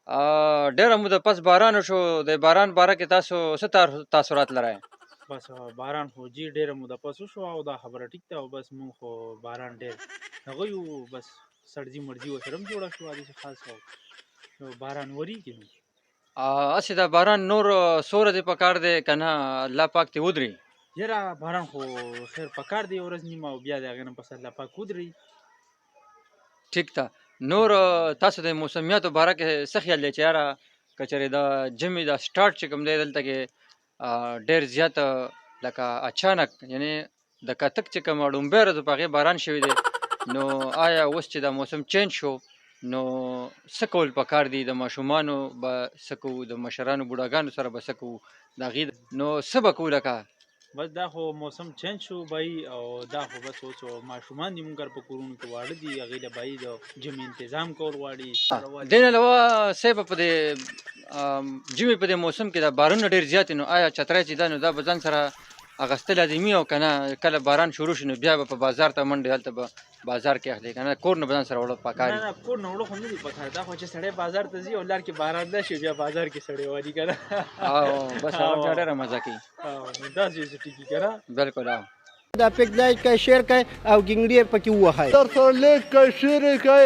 ډېره موده پس باران وشو. د باران باره کې تاسو څه تاثرات لرئ؟ بس باران خو جي ډېره موده پس وشو او دا خبره ټیک ده او بس مونږ خو باران ډېر هغه یو بس سړځي مرځي ورسره هم جوړه شوه داسې خاص او باران وریږي نو هسې دا باران نور څو ورځې په کار دی که نه الله پاک ترې ودري؟ یاره باران خو خیر په کار دی یو ورځ نیمه او بیا د هغې نه پس الله پاک ودري. ټیک ده. نور تاسو د موسمیاتو باره کې څه خیال دی چې یاره که چېرې د ژمي دا سټارټ چې کوم دی دلته کې ډېر زیات لکه اچانک یعنې د کتک چې کومه ړومبۍ ورځ په هغې باران شوی دی نو آیا اوس چې دا موسم چینج شو نو څه کول پکار دي؟ د ماشومانو به څه کوو؟ د مشرانو بوډاګانو سره به څه کوو؟ د هغې نو څه به کوو؟ لکه بس دا خو موسم چینج شو بای او دا خو بس اوس ماشومان دي مونږ په کورونو کې واړه دي هغې له بای د ژمي انتظام کول غواړي. دې نه علاوه صاحب په دې ژمي په دې موسم کې دا بارانونه ډېر زیات دي نو آیا چتری چې ده نو دا به ځان سره اخیستل لازمي او که نه کله باران شروع شي نو بیا به په بازار ته منډې هلته به بازار کې اخلي که نه کور نه به ځان سره وړل پکار نه نه کور نه وړو خو نه دي پکار دا خو چې سړی بازار ته ځي او لار کې باران نه شي بیا بازار کې سړی والي که نه او بس هغه بیا ډېره مزه کوي. داسې ټیکي که نه بلکل دا پیک لایک کړئ شیر کړئ او ګنګړي پکې ووهئ سره لیک کړئ شیر کړئ